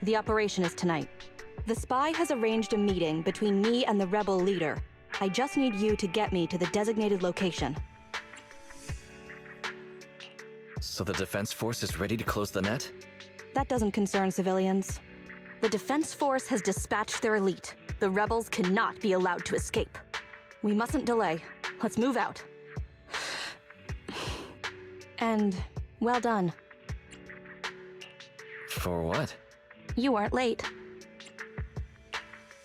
The operation is tonight. The spy has arranged a meeting between me and the rebel leader. I just need you to get me to the designated location. So the defense force is ready to close the net? That doesn't concern civilians. The defense force has dispatched their elite. The rebels cannot be allowed to escape. We mustn't delay. Let's move out. And well done. For what? You weren't late.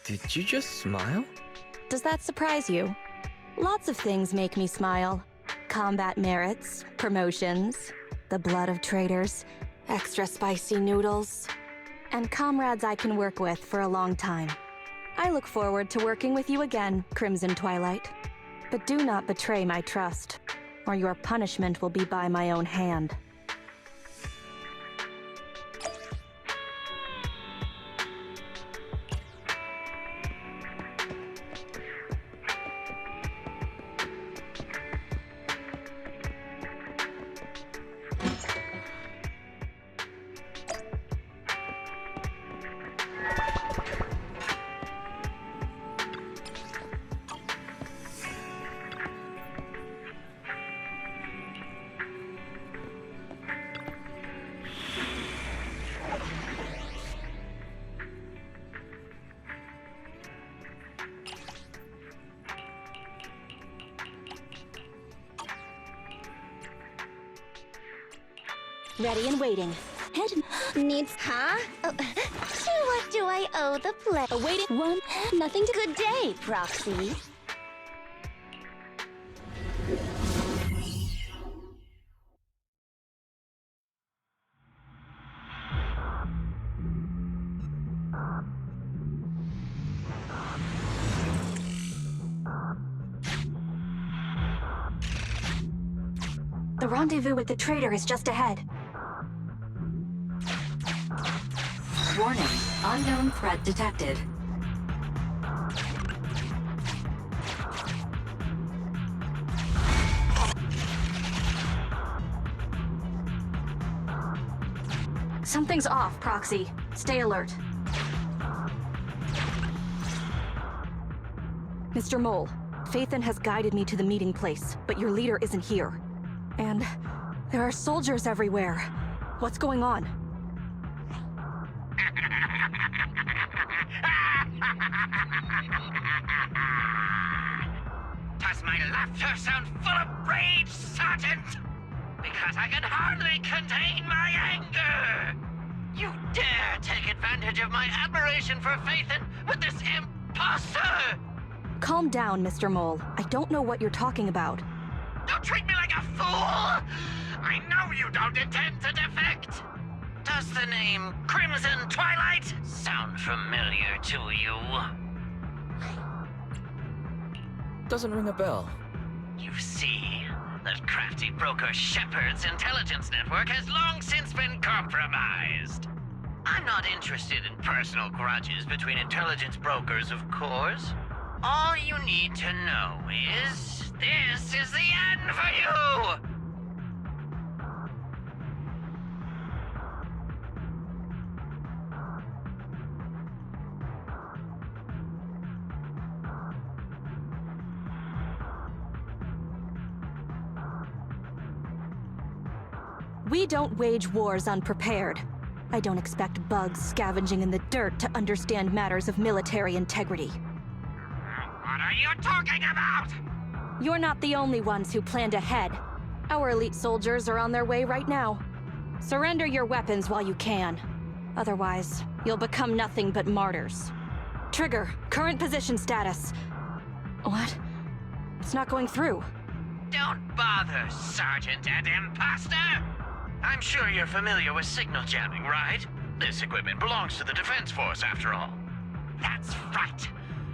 Did you just smile? Does that surprise you? Lots of things make me smile. Combat merits, promotions, the blood of traitors, extra spicy noodles, and comrades I can work with for a long time. I look forward to working with you again, Crimson Twilight. But do not betray my trust, or your punishment will be by my own hand. Ready and waiting. Head needs, huh? To what do I owe the play? Awaiting. One, nothing to good day, Proxy. The rendezvous with the traitor is just ahead. Warning, unknown threat detected. Something's off, Proxy. Stay alert. Mr. Mole, Phaethon has guided me to the meeting place, but your leader isn't here. And there are soldiers everywhere. What's going on? Does my laughter sound full of rage, Sergeant? Because I can hardly contain my anger! You dare take advantage of my admiration for Phaethon with this imposter! Calm down, Mr. Mole. I don't know what you're talking about. Don't treat me like a fool! I know you don't intend to defect! Does the name Crimson Twilight sound familiar to you? Doesn't ring a bell. You see, that crafty broker Shepard's intelligence network has long since been compromised. I'm not interested in personal grudges between intelligence brokers, of course. All you need to know is, this is the end for you! We don't wage wars unprepared. I don't expect bugs scavenging in the dirt to understand matters of military integrity. What are you talking about? You're not the only ones who planned ahead. Our elite soldiers are on their way right now. Surrender your weapons while you can. Otherwise, you'll become nothing but martyrs. Trigger, current position status. What? It's not going through. Don't bother, Sergeant and Imposter! I'm sure you're familiar with signal jamming, right? This equipment belongs to the Defense Force, after all. That's right!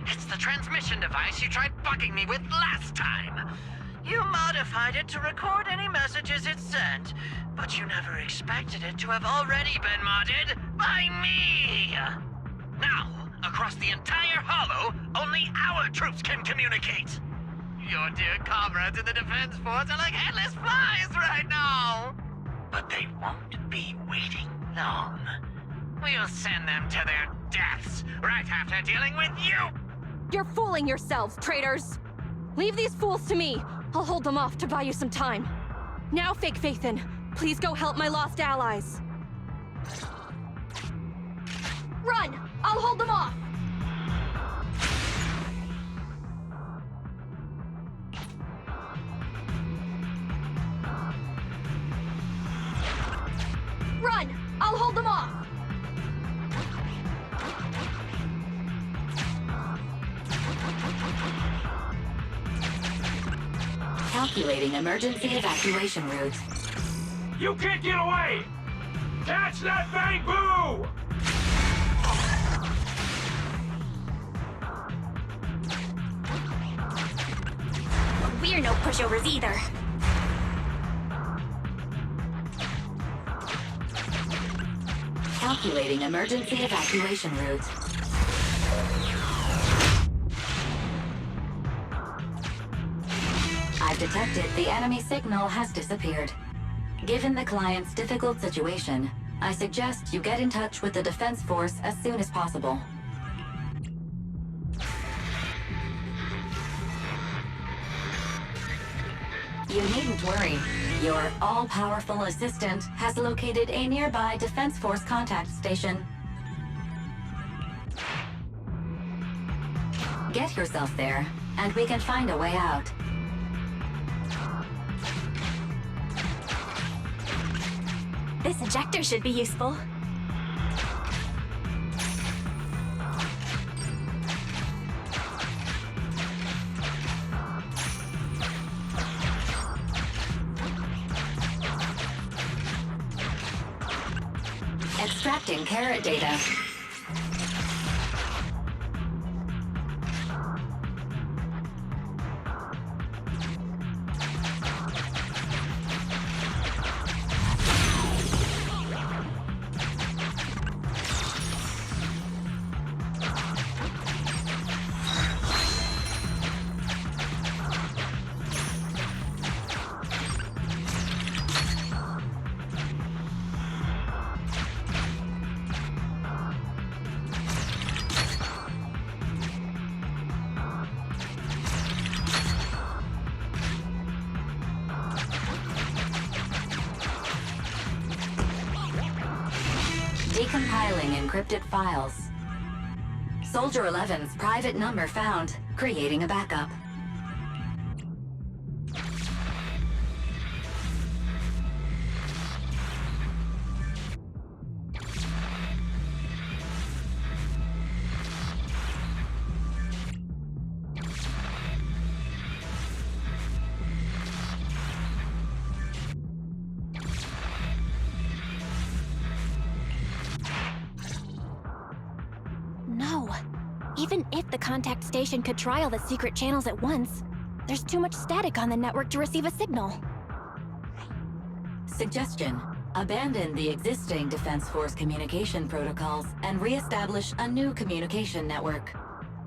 It's the transmission device you tried bugging me with last time! You modified it to record any messages it sent, but you never expected it to have already been modded by me! Now, across the entire Hollow, only our troops can communicate! Your dear comrades in the Defense Force are like headless flies right now! But they won't be waiting long. We'll send them to their deaths right after dealing with you! You're fooling yourselves, traitors! Leave these fools to me. I'll hold them off to buy you some time. Now, Fake Faithin, please go help my lost allies. Run! I'll hold them off! Run! I'll hold them off! Calculating emergency evacuation routes. You can't get away! Catch that bamboo! We're no pushovers either. Calculating emergency evacuation routes. I've detected the enemy signal has disappeared. Given the client's difficult situation, I suggest you get in touch with the Defense Force as soon as possible. You needn't worry. Your all-powerful assistant has located a nearby Defense Force contact station. Get yourself there, and we can find a way out. This ejector should be useful. Extracting carrot data. Decompiling encrypted files. Soldier 11's private number found, creating a backup. No. Even if the contact station could try all the secret channels at once, there's too much static on the network to receive a signal. Suggestion: abandon the existing Defense Force communication protocols and re-establish a new communication network.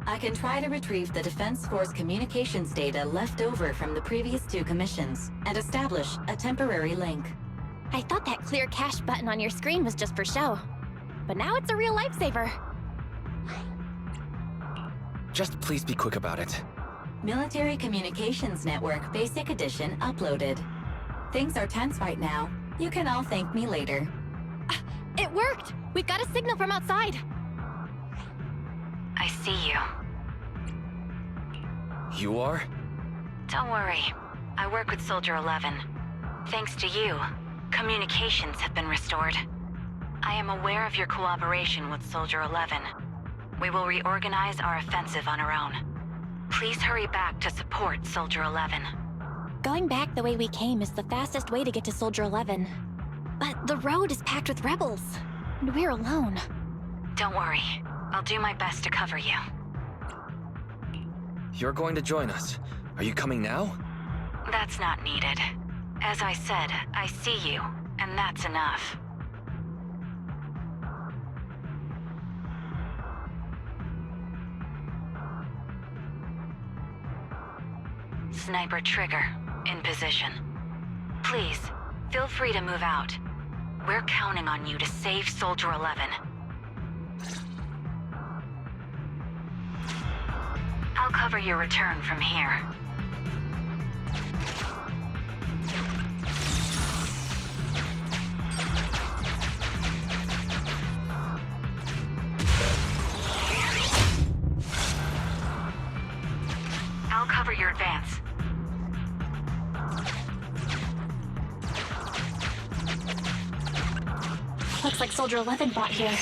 I can try to retrieve the Defense Force communications data left over from the previous 2 commissions and establish a temporary link. I thought that clear cache button on your screen was just for show, but now it's a real lifesaver. Just please be quick about it. Military Communications Network Basic Edition uploaded. Things are tense right now. You can all thank me later. It worked! We've got a signal from outside! I see you. You are? Don't worry. I work with Soldier 11. Thanks to you, communications have been restored. I am aware of your cooperation with Soldier 11. We will reorganize our offensive on our own. Please hurry back to support Soldier 11. Going back the way we came is the fastest way to get to Soldier 11. But the road is packed with rebels, and we're alone. Don't worry. I'll do my best to cover you. You're going to join us. Are you coming now? That's not needed. As I said, I see you, and that's enough. Sniper trigger, in position. Please, feel free to move out. We're counting on you to save Soldier 11. I'll cover your return from here. I'll cover your advance. Looks like Soldier 11 bought here.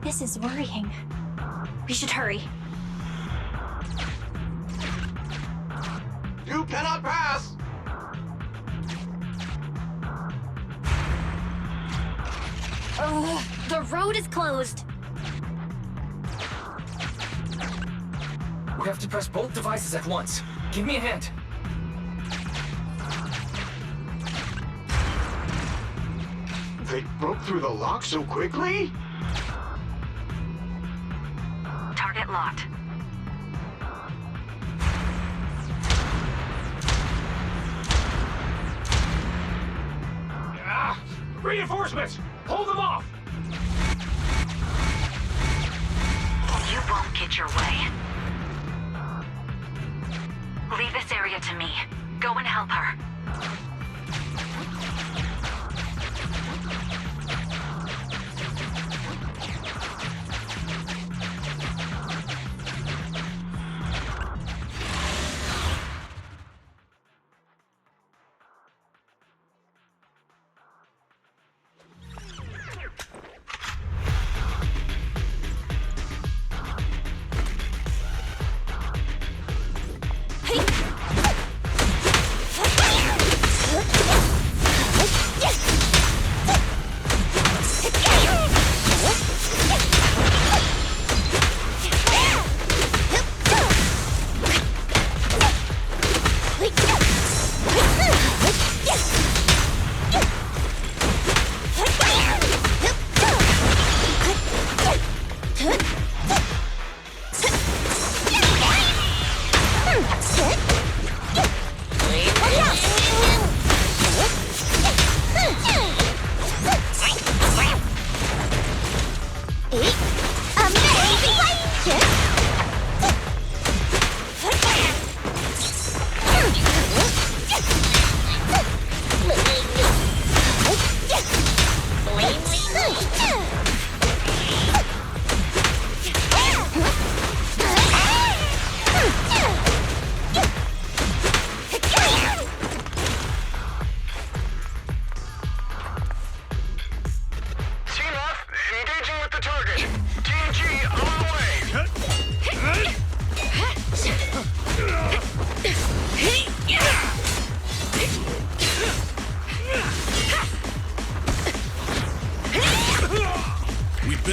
This is worrying. We should hurry. You cannot pass! The road is closed. We have to press both devices at once. Give me a hand. They broke through the lock so quickly? Target locked. Ah! Reinforcements! Hold them off! You won't get your way. Leave this area to me. Go and help her.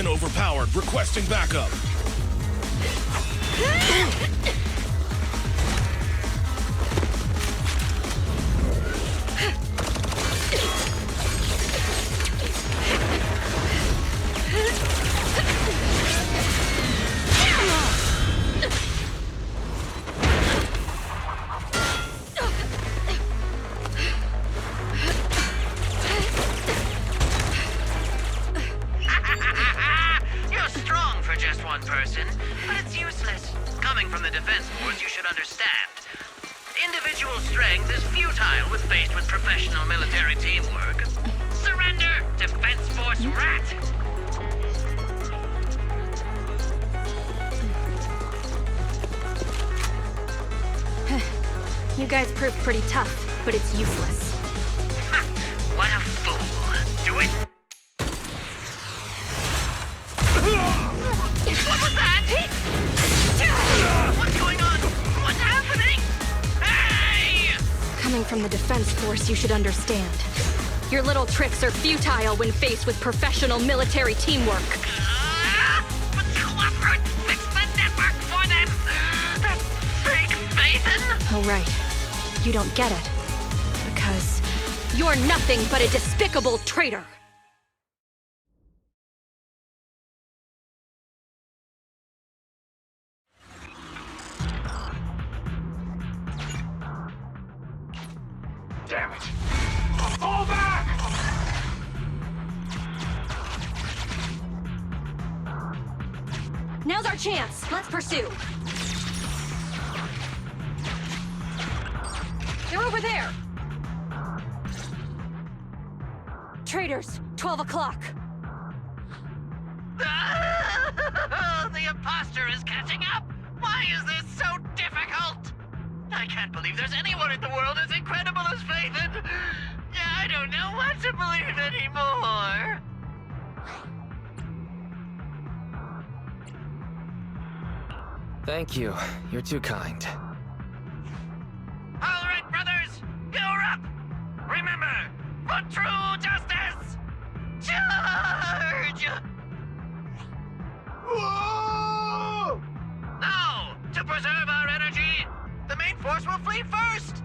Overpowered, requesting backup. Person, but it's useless. Coming from the Defense Force, you should understand. Individual strength is futile when faced with professional military teamwork. Surrender, Defense Force rat! You guys proved pretty tough, but it's useless. Ha! What a fool. Do it! What was that? What's going on? What's happening? Hey! Coming from the Defense Force, you should understand. Your little tricks are futile when faced with professional military teamwork. But Clever fixed the network for them! That fake Phaeton! Oh, right. You don't get it. Because you're nothing but a despicable traitor! Damn it! Fall back! Now's our chance. Let's pursue. They're over there. Traitors, 12 o'clock. The imposter is catching up! Why is this so difficult? I can't believe there's anyone in the world as incredible as Faith, and I don't know what to believe anymore. Thank you. You're too kind. All right, brothers, you're up! Remember, for true justice, charge! Whoa! Now, to preserve our energy, the main force will flee first!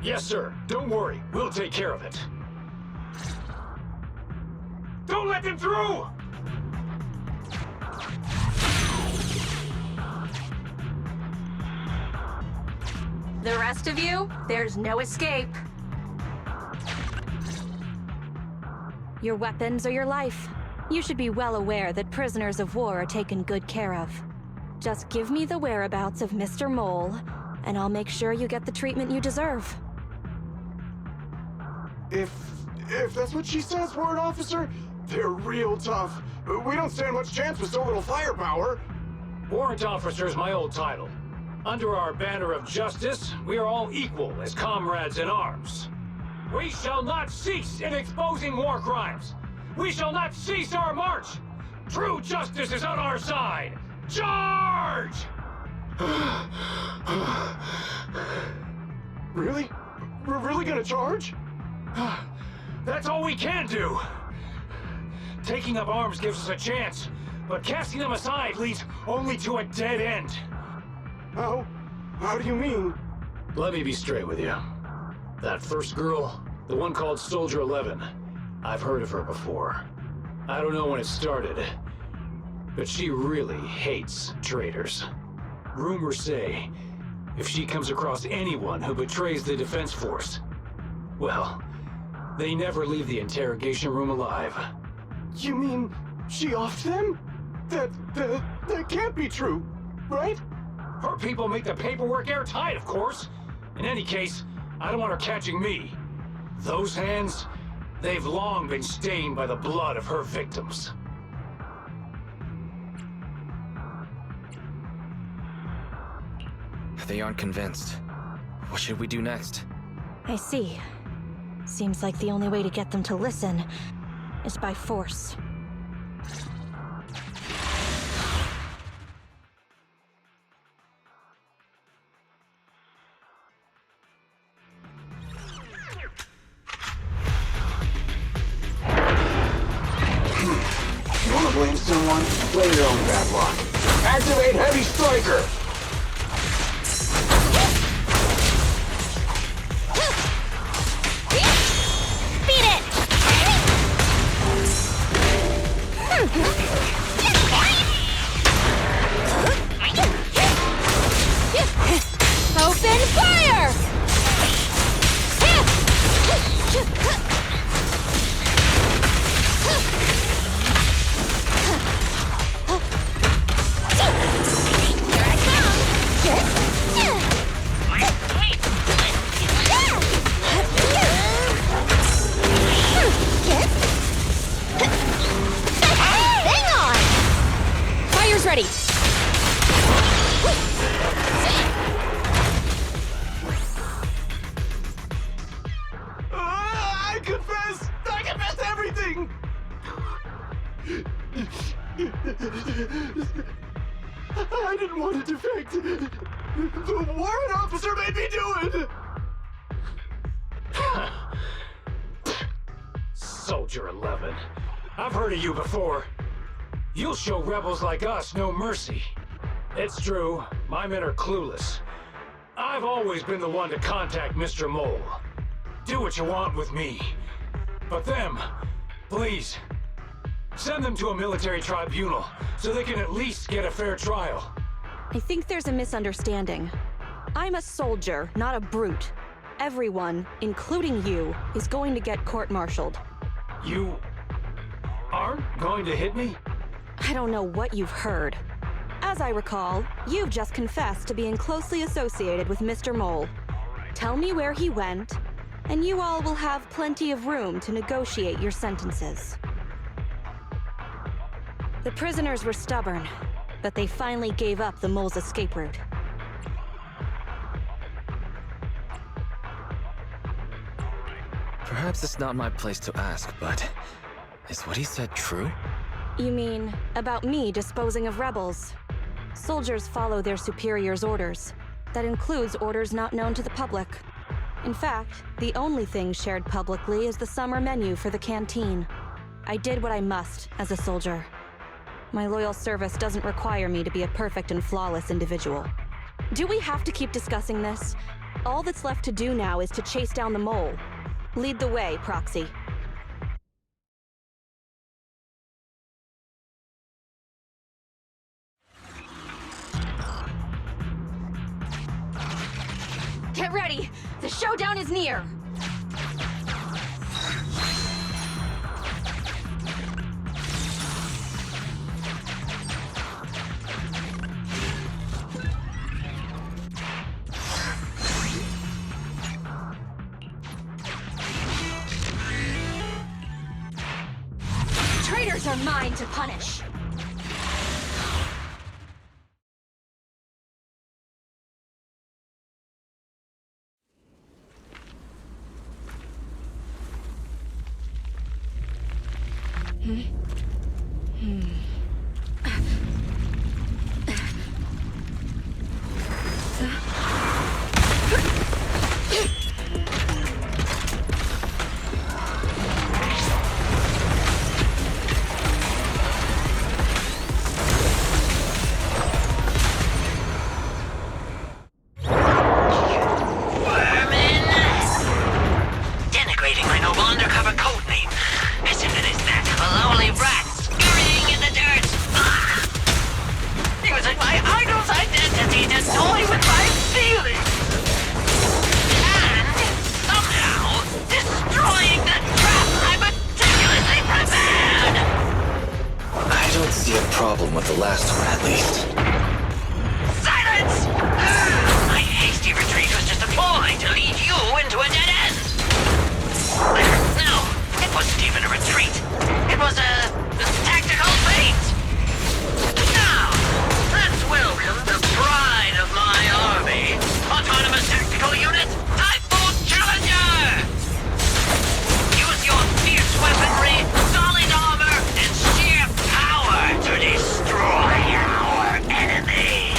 Yes, sir. Don't worry. We'll take care of it. Don't let them through! The rest of you, there's no escape. Your weapons are your life. You should be well aware that prisoners of war are taken good care of. Just give me the whereabouts of Mr. Mole, and I'll make sure you get the treatment you deserve. If that's what she says, Warrant Officer, they're real tough. We don't stand much chance with so little firepower. Warrant Officer is my old title. Under our banner of justice, we are all equal as comrades in arms. We shall not cease in exposing war crimes. We shall not cease our march. True justice is on our side. Charge! Really? We're really gonna charge? That's all we can do. Taking up arms gives us a chance, but casting them aside leads only to a dead end. How do you mean? Let me be straight with you. That first girl, the one called Soldier 11, I've heard of her before. I don't know when it started, but she really hates traitors. Rumors say, if she comes across anyone who betrays the defense force, well, they never leave the interrogation room alive. You mean she offed them? That can't be true, right? Her people make the paperwork airtight, of course. In any case, I don't want her catching me. Those hands, they've long been stained by the blood of her victims. They aren't convinced. What should we do next? I see. Seems like the only way to get them to listen is by force. You wanna blame someone? Blame your own bad luck. Activate Heavy Striker! Beat it! Open fire! Here I hang on! Fire's ready! I confess everything! I didn't want to defect. The warrant officer made me do it! Soldier 11. I've heard of you before. You'll show rebels like us no mercy. It's true, my men are clueless. I've always been the one to contact Mr. Mole. Do what you want with me. But them, please, send them to a military tribunal so they can at least get a fair trial. I think there's a misunderstanding. I'm a soldier, not a brute. Everyone, including you, is going to get court-martialed. You aren't going to hit me? I don't know what you've heard. As I recall, you've just confessed to being closely associated with Mr. Mole. Tell me where he went, and you all will have plenty of room to negotiate your sentences. The prisoners were stubborn, but they finally gave up the Mole's escape route. Perhaps it's not my place to ask, but is what he said true? You mean about me disposing of rebels? Soldiers follow their superiors' orders. That includes orders not known to the public. In fact, the only thing shared publicly is the summer menu for the canteen. I did what I must as a soldier. My loyal service doesn't require me to be a perfect and flawless individual. Do we have to keep discussing this? All that's left to do now is to chase down the Mole. Lead the way, Proxy. Get ready! The showdown is near! Traitors are mine to punish! Denigrating my noble undercover code name, as if it is that of a lowly rat scurrying in the dirt. Using my idol's identity to toy with my feelings. And somehow destroying the trap I meticulously prepared. I don't see a problem with the last one, at least. Silence! My hasty retreat was just a ploy to lead you into a dead end. No, it wasn't even a retreat. It was a tactical feint. Now, let's welcome the pride of my army, Autonomous Tactical Unit, Typhoon Challenger! Use your fierce weaponry, solid armor, and sheer power to destroy our enemy!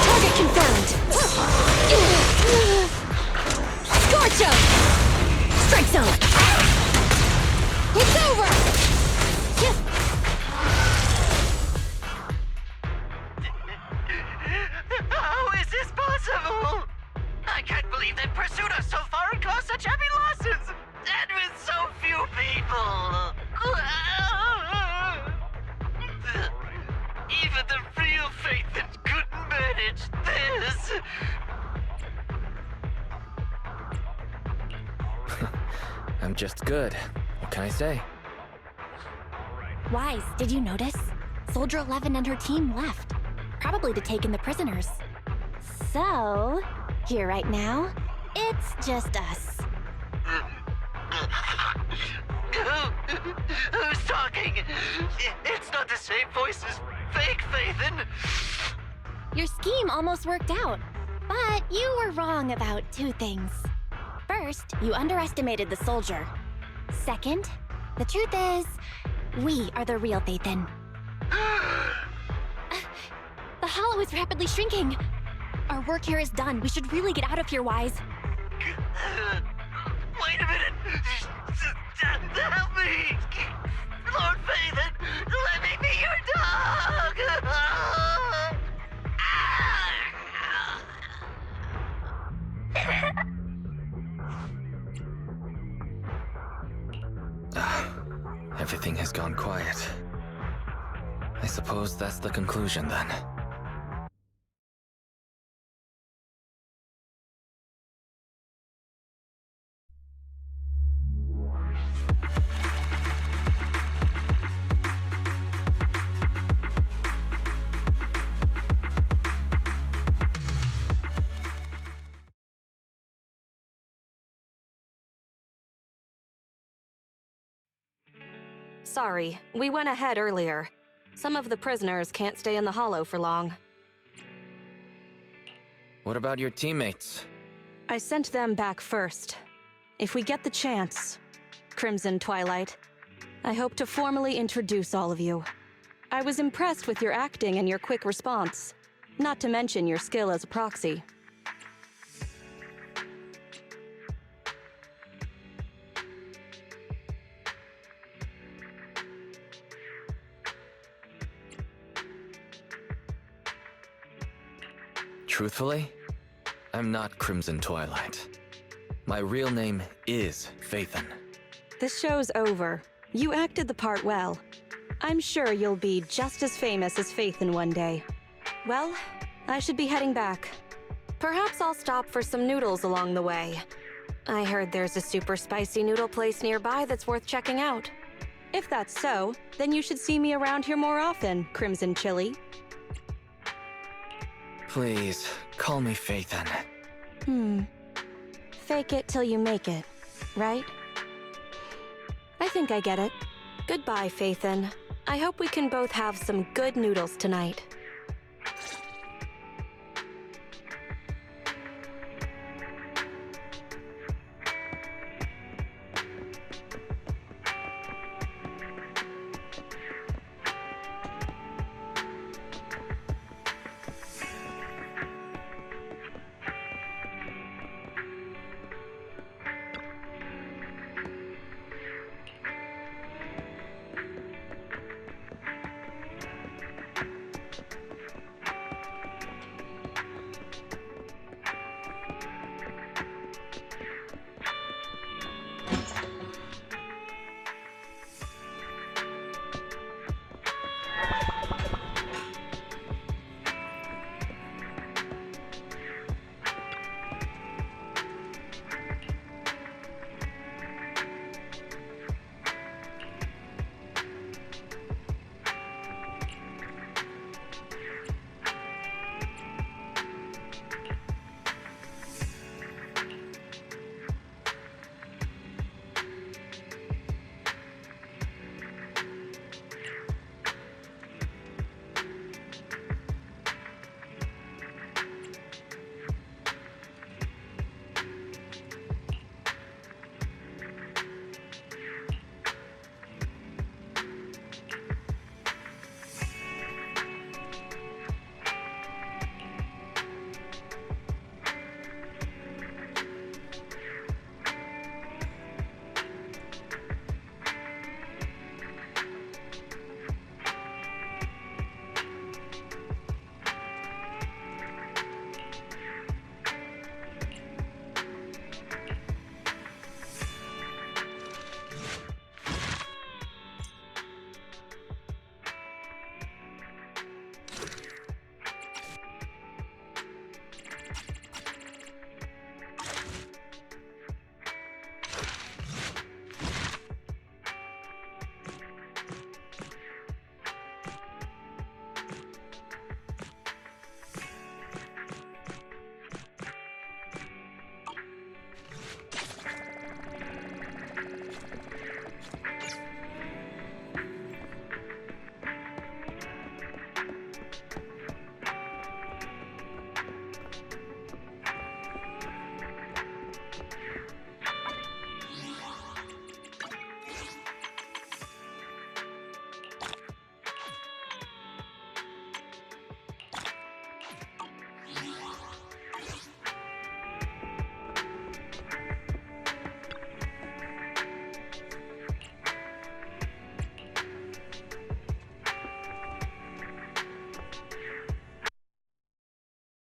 Target confirmed! Scorch 'em! Strike zone! It's over! How is this possible? I can't believe they pursued us so far and caused such heavy losses! And with so few people! Even the real Phaethon couldn't manage this! I'm just good. What can I say? Wise, did you notice? Soldier 11 and her team left. Probably to take in the prisoners. So, here right now, it's just us. Who's talking? It's not the same voice as fake Phaethon! Your scheme almost worked out, but you were wrong about two things. First, you underestimated the soldier. Second, the truth is, we are the real Phaethon. The hollow is rapidly shrinking. Our work here is done. We should really get out of here, Wise. Wait a minute! Help me! Lord Phaethon, let me be your dog! Everything has gone quiet. I suppose that's the conclusion then. Sorry, we went ahead earlier. Some of the prisoners can't stay in the Hollow for long. What about your teammates? I sent them back first. If we get the chance, Crimson Twilight, I hope to formally introduce all of you. I was impressed with your acting and your quick response, not to mention your skill as a proxy. Truthfully, I'm not Crimson Twilight. My real name is Phaethon. This show's over. You acted the part well. I'm sure you'll be just as famous as Phaethon one day. Well, I should be heading back. Perhaps I'll stop for some noodles along the way. I heard there's a super spicy noodle place nearby that's worth checking out. If that's so, then you should see me around here more often, Crimson Chili. Please, call me Phaethon. Fake it till you make it, right? I think I get it. Goodbye, Phaethon. I hope we can both have some good noodles tonight.